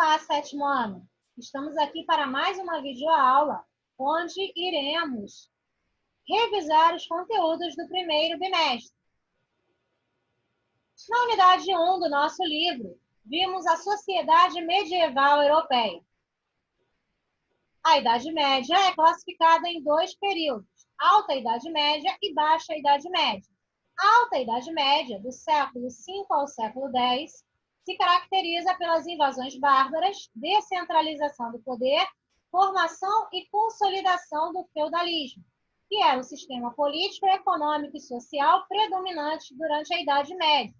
Olá, sétimo ano! Estamos aqui para mais uma videoaula, onde iremos revisar os conteúdos do primeiro bimestre. Na unidade 1 do nosso livro, vimos a Sociedade Medieval Europeia. A Idade Média é classificada em dois períodos, Alta Idade Média e Baixa Idade Média. A Alta Idade Média, do século V ao século X, se caracteriza pelas invasões bárbaras, descentralização do poder, formação e consolidação do feudalismo, que era o sistema político, econômico e social predominante durante a Idade Média.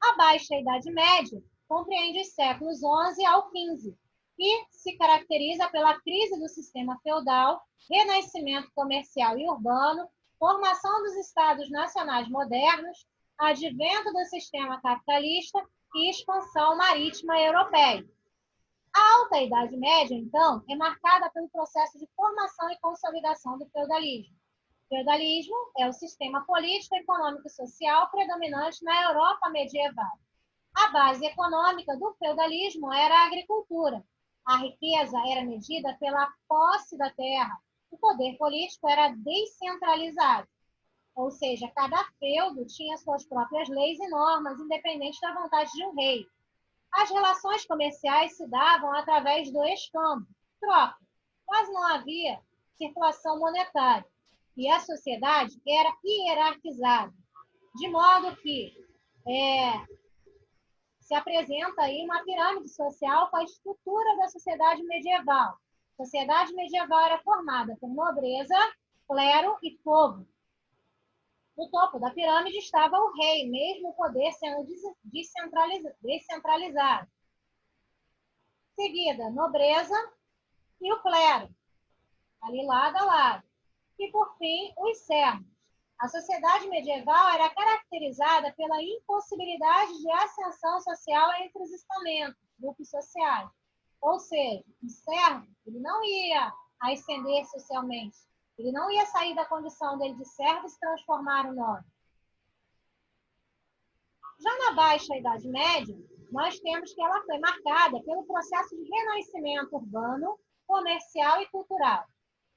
A Baixa Idade Média compreende os séculos XI ao XV e se caracteriza pela crise do sistema feudal, renascimento comercial e urbano, formação dos estados nacionais modernos, advento do sistema capitalista e expansão marítima europeia. A Alta Idade Média, então, é marcada pelo processo de formação e consolidação do feudalismo. O feudalismo é o sistema político, econômico e social predominante na Europa medieval. A base econômica do feudalismo era a agricultura. A riqueza era medida pela posse da terra. O poder político era descentralizado. Ou seja, cada feudo tinha suas próprias leis e normas, independente da vontade de um rei. As relações comerciais se davam através do escambo, troca. Quase não havia circulação monetária. E a sociedade era hierarquizada, de modo que se apresenta aí uma pirâmide social com a estrutura da sociedade medieval. A sociedade medieval era formada por nobreza, clero e povo. No topo da pirâmide estava o rei, mesmo o poder sendo descentralizado. Seguida, nobreza e o clero, ali lado a lado. E, por fim, os servos. A sociedade medieval era caracterizada pela impossibilidade de ascensão social entre os estamentos, grupos sociais. Ou seja, o servo ele não ia ascender socialmente. Ele não ia sair da condição dele de servo e se transformar no nobre. Já na Baixa Idade Média, nós temos que ela foi marcada pelo processo de renascimento urbano, comercial e cultural.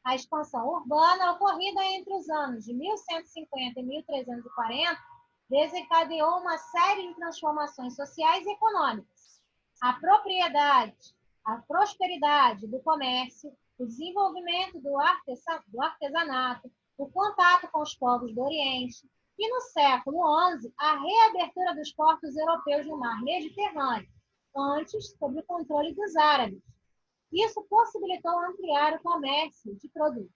A expansão urbana, ocorrida entre os anos de 1150 e 1340, desencadeou uma série de transformações sociais e econômicas. A propriedade, a prosperidade do comércio, o desenvolvimento do artesanato, o contato com os povos do Oriente, e no século XI, a reabertura dos portos europeus no mar Mediterrâneo, antes sob o controle dos árabes. Isso possibilitou ampliar o comércio de produtos.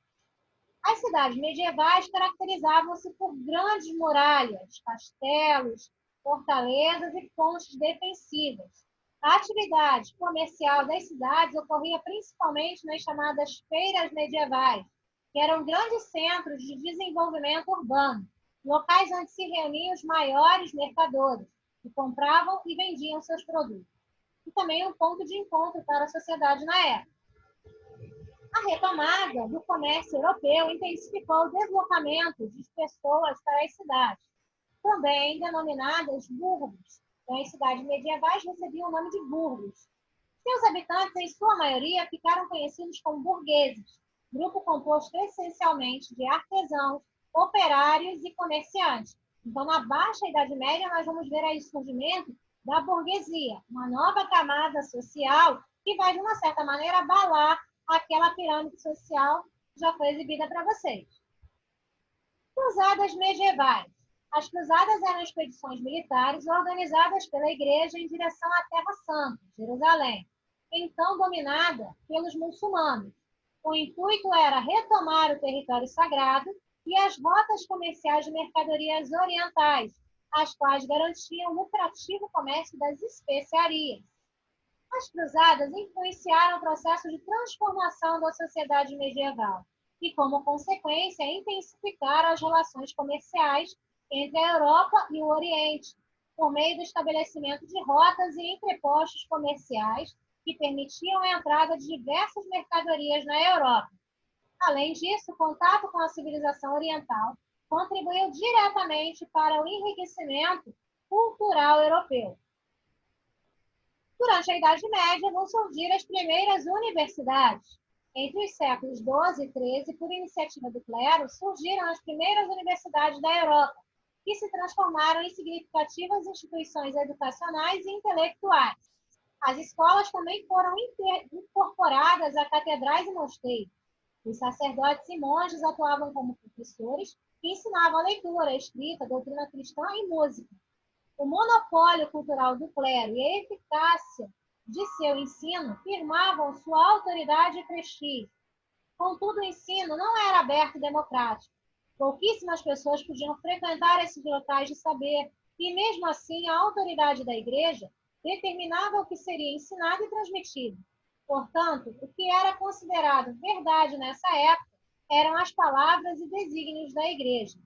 As cidades medievais caracterizavam-se por grandes muralhas, castelos, fortalezas e pontes defensivas. A atividade comercial das cidades ocorria principalmente nas chamadas feiras medievais, que eram grandes centros de desenvolvimento urbano, locais onde se reuniam os maiores mercadores, que compravam e vendiam seus produtos. E também um ponto de encontro para a sociedade na época. A retomada do comércio europeu intensificou o deslocamento de pessoas para as cidades, também denominadas burgos. Então, as cidades medievais recebiam o nome de burgos. Seus habitantes, em sua maioria, ficaram conhecidos como burgueses, grupo composto essencialmente de artesãos, operários e comerciantes. Então, na Baixa Idade Média, nós vamos ver aí o surgimento da burguesia, uma nova camada social que vai, de uma certa maneira, abalar aquela pirâmide social que já foi exibida para vocês. Cruzadas medievais. As cruzadas eram expedições militares organizadas pela Igreja em direção à Terra Santa, Jerusalém, então dominada pelos muçulmanos. O intuito era retomar o território sagrado e as rotas comerciais de mercadorias orientais, as quais garantiam o lucrativo comércio das especiarias. As cruzadas influenciaram o processo de transformação da sociedade medieval e, como consequência, intensificaram as relações comerciais entre a Europa e o Oriente, por meio do estabelecimento de rotas e entrepostos comerciais que permitiam a entrada de diversas mercadorias na Europa. Além disso, o contato com a civilização oriental contribuiu diretamente para o enriquecimento cultural europeu. Durante a Idade Média, vão surgir as primeiras universidades. Entre os séculos XII e XIII, por iniciativa do clero, surgiram as primeiras universidades da Europa, que se transformaram em significativas instituições educacionais e intelectuais. As escolas também foram incorporadas a catedrais e mosteiros. Os sacerdotes e monges atuavam como professores que ensinavam a leitura, a escrita, a doutrina cristã e música. O monopólio cultural do clero e a eficácia de seu ensino firmavam sua autoridade e prestígio. Contudo, o ensino não era aberto e democrático. Pouquíssimas pessoas podiam frequentar esses locais de saber, e mesmo assim a autoridade da igreja determinava o que seria ensinado e transmitido. Portanto, o que era considerado verdade nessa época eram as palavras e desígnios da igreja.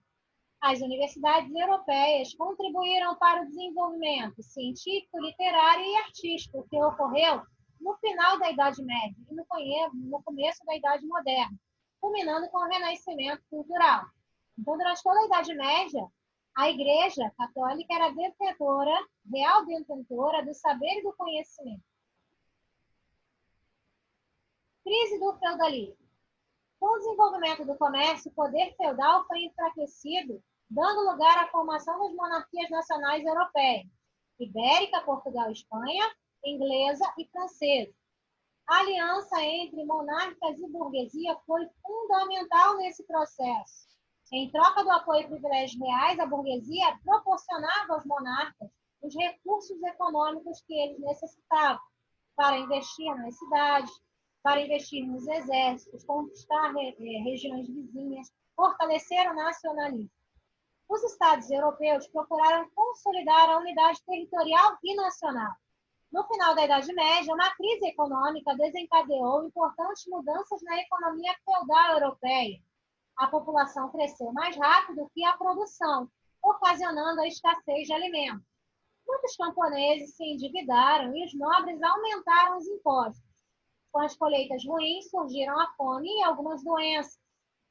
As universidades europeias contribuíram para o desenvolvimento científico, literário e artístico que ocorreu no final da Idade Média e no começo da Idade Moderna, culminando com o Renascimento cultural. Então, durante toda a Idade Média, a Igreja Católica era real detentora do saber e do conhecimento. Crise do feudalismo. Com o desenvolvimento do comércio, o poder feudal foi enfraquecido, dando lugar à formação das monarquias nacionais europeias, ibérica, Portugal e Espanha, inglesa e francesa. A aliança entre monarcas e burguesia foi fundamental nesse processo. Em troca do apoio e privilégios reais, a burguesia proporcionava aos monarcas os recursos econômicos que eles necessitavam para investir nas cidades, para investir nos exércitos, conquistar regiões vizinhas, fortalecer o nacionalismo. Os estados europeus procuraram consolidar a unidade territorial e nacional. No final da Idade Média, uma crise econômica desencadeou importantes mudanças na economia feudal europeia. A população cresceu mais rápido que a produção, ocasionando a escassez de alimentos. Muitos camponeses se endividaram e os nobres aumentaram os impostos. Com as colheitas ruins, surgiram a fome e algumas doenças,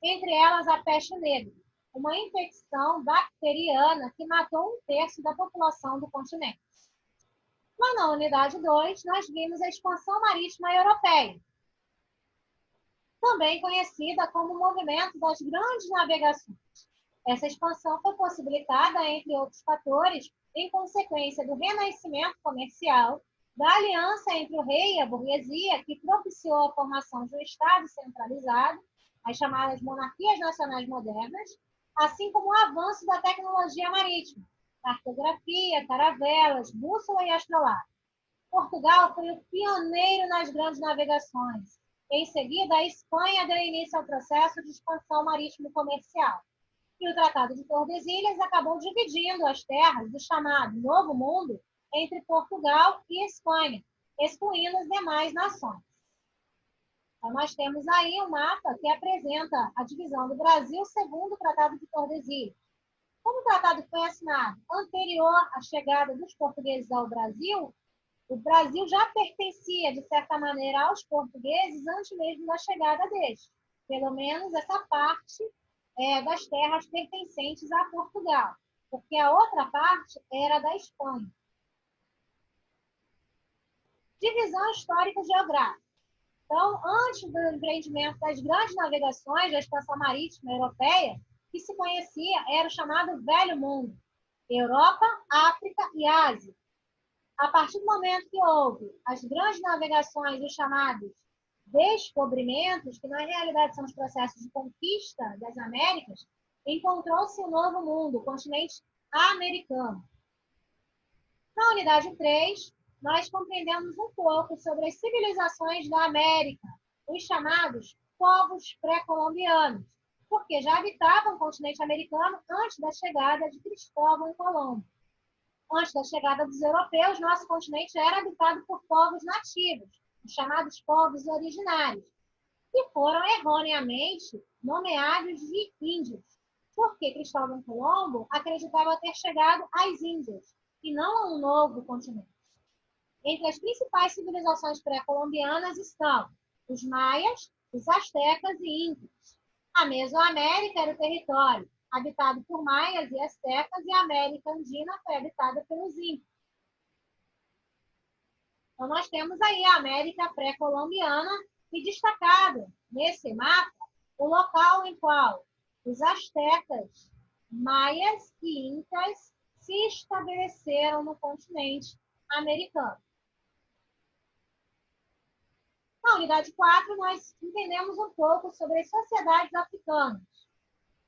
entre elas a peste negra, uma infecção bacteriana que matou 1/3 da população do continente. Lá na unidade 2, nós vimos a expansão marítima europeia, também conhecida como movimento das grandes navegações. Essa expansão foi possibilitada, entre outros fatores, em consequência do renascimento comercial, da aliança entre o rei e a burguesia, que propiciou a formação de um Estado centralizado, as chamadas monarquias nacionais modernas, assim como o avanço da tecnologia marítima, cartografia, caravelas, bússola e astrolabe. Portugal foi o pioneiro nas grandes navegações. Em seguida, a Espanha deu início ao processo de expansão marítimo-comercial. E o Tratado de Tordesilhas acabou dividindo as terras do chamado Novo Mundo entre Portugal e Espanha, excluindo as demais nações. Então, nós temos aí um mapa que apresenta a divisão do Brasil segundo o Tratado de Tordesilhas. Como o tratado foi assinado anterior à chegada dos portugueses ao Brasil, o Brasil já pertencia, de certa maneira, aos portugueses antes mesmo da chegada deles. Pelo menos essa parte das terras pertencentes a Portugal, porque a outra parte era da Espanha. Divisão histórico-geográfica. Então, antes do empreendimento das grandes navegações da expansão marítima europeia, que se conhecia era o chamado Velho Mundo, Europa, África e Ásia. A partir do momento que houve as grandes navegações e os chamados descobrimentos, que na realidade são os processos de conquista das Américas, encontrou-se um novo mundo, o continente americano. Na unidade 3, nós compreendemos um pouco sobre as civilizações da América, os chamados povos pré-colombianos, porque já habitavam o continente americano antes da chegada de Cristóvão Colombo. Antes da chegada dos europeus, nosso continente era habitado por povos nativos, os chamados povos originários, que foram erroneamente nomeados de índios, porque Cristóvão Colombo acreditava ter chegado às Índias, e não a um novo continente. Entre as principais civilizações pré-colombianas estão os maias, os astecas e incas. A Mesoamérica era o território habitado por maias e astecas, e a América Andina foi habitada pelos incas. Então, nós temos aí a América pré-colombiana e destacado nesse mapa o local em qual os astecas, maias e incas se estabeleceram no continente americano. Na unidade 4, nós entendemos um pouco sobre as sociedades africanas.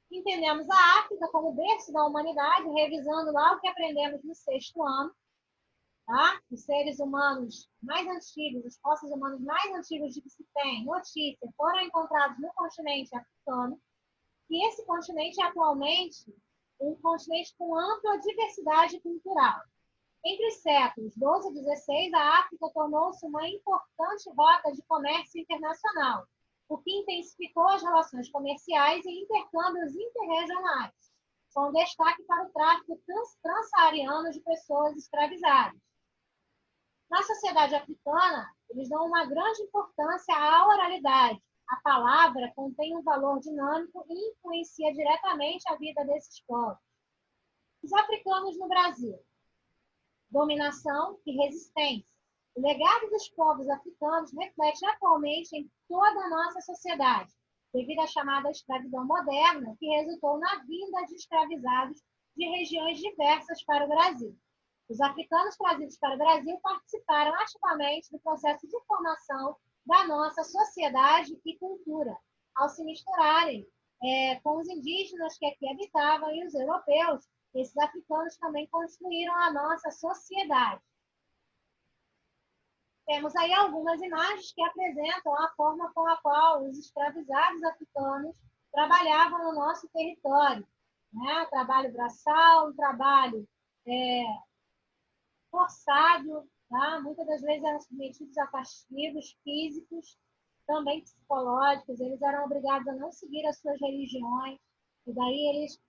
Entendemos a África como berço da humanidade, revisando lá o que aprendemos no 6º ano. Tá? Os seres humanos mais antigos, os fósseis humanos mais antigos de que se tem notícia, foram encontrados no continente africano. E esse continente é atualmente um continente com ampla diversidade cultural. Entre os séculos 12 e 16, a África tornou-se uma importante rota de comércio internacional, o que intensificou as relações comerciais e intercâmbios interregionais, com destaque para o tráfico transsaariano de pessoas escravizadas. Na sociedade africana, eles dão uma grande importância à oralidade. A palavra contém um valor dinâmico e influencia diretamente a vida desses povos. Os africanos no Brasil. Dominação e resistência. O legado dos povos africanos reflete atualmente em toda a nossa sociedade, devido à chamada escravidão moderna, que resultou na vinda de escravizados de regiões diversas para o Brasil. Os africanos trazidos para o Brasil participaram ativamente do processo de formação da nossa sociedade e cultura, ao se misturarem com os indígenas que aqui habitavam e os europeus. Esses africanos também construíram a nossa sociedade. Temos aí algumas imagens que apresentam a forma com a qual os escravizados africanos trabalhavam no nosso território. Né? Trabalho braçal, trabalho forçado, tá? Muitas das vezes eram submetidos a castigos físicos, também psicológicos, eles eram obrigados a não seguir as suas religiões, e daí eles,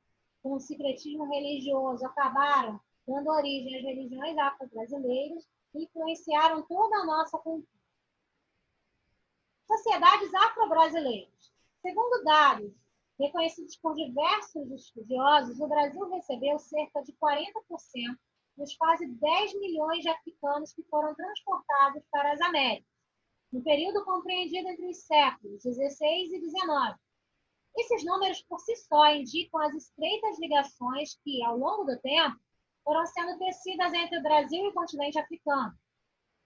com o secretismo religioso, acabaram dando origem às religiões afro-brasileiras e influenciaram toda a nossa cultura. Sociedades afro-brasileiras. Segundo dados reconhecidos por diversos estudiosos, o Brasil recebeu cerca de 40% dos quase 10 milhões de africanos que foram transportados para as Américas, no período compreendido entre os séculos 16 e 19. Esses números por si só indicam as estreitas ligações que, ao longo do tempo, foram sendo tecidas entre o Brasil e o continente africano.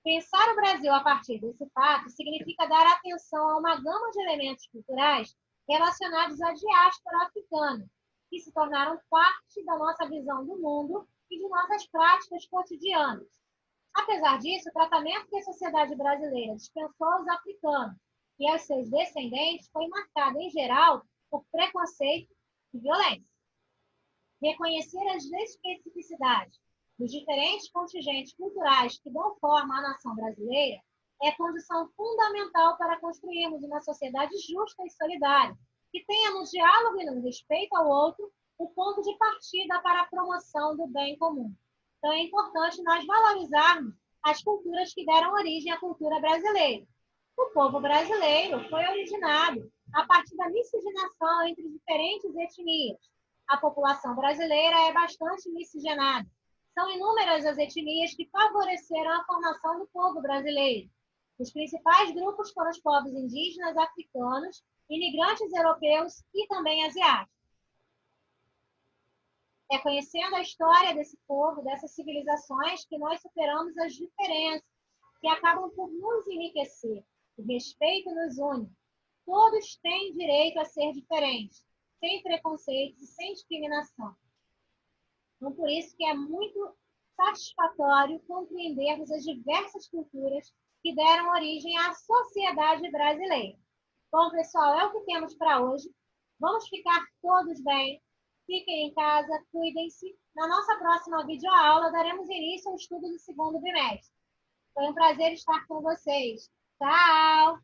Pensar o Brasil a partir desse fato significa dar atenção a uma gama de elementos culturais relacionados à diáspora africana, que se tornaram parte da nossa visão do mundo e de nossas práticas cotidianas. Apesar disso, o tratamento que a sociedade brasileira dispensou aos africanos e aos seus descendentes foi marcado, em geral, por preconceito e violência. Reconhecer as especificidades dos diferentes contingentes culturais que dão forma à nação brasileira é condição fundamental para construirmos uma sociedade justa e solidária, que tenha no diálogo e no respeito ao outro o ponto de partida para a promoção do bem comum. Então, é importante nós valorizarmos as culturas que deram origem à cultura brasileira. O povo brasileiro foi originado a partir da miscigenação entre diferentes etnias. A população brasileira é bastante miscigenada. São inúmeras as etnias que favoreceram a formação do povo brasileiro. Os principais grupos foram os povos indígenas, africanos, imigrantes europeus e também asiáticos. É conhecendo a história desse povo, dessas civilizações, que nós superamos as diferenças, que acabam por nos enriquecer. O respeito nos une. Todos têm direito a ser diferentes, sem preconceitos e sem discriminação. Então, por isso que é muito satisfatório compreendermos as diversas culturas que deram origem à sociedade brasileira. Bom, pessoal, é o que temos para hoje. Vamos ficar todos bem. Fiquem em casa, cuidem-se. Na nossa próxima videoaula, daremos início ao estudo do 2º bimestre. Foi um prazer estar com vocês. Tchau!